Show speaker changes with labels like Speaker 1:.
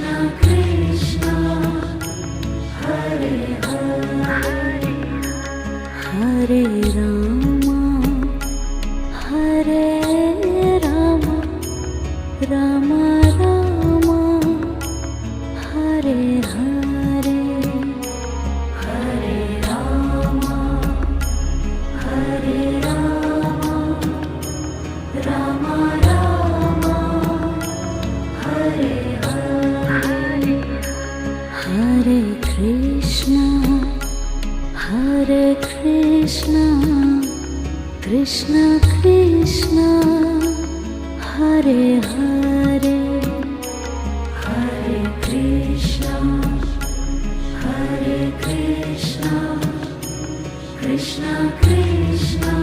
Speaker 1: Krishna, Hare Hare, Hare Rama, Hare Rama, Rama Rama, Hare Hare, Hare Rama, Hare Rama, Rama Rama, Hare Hare, Hare Krishna, Hare Krishna, Krishna Krishna, Hare Hare, Hare Krishna, Hare Krishna, Krishna Krishna,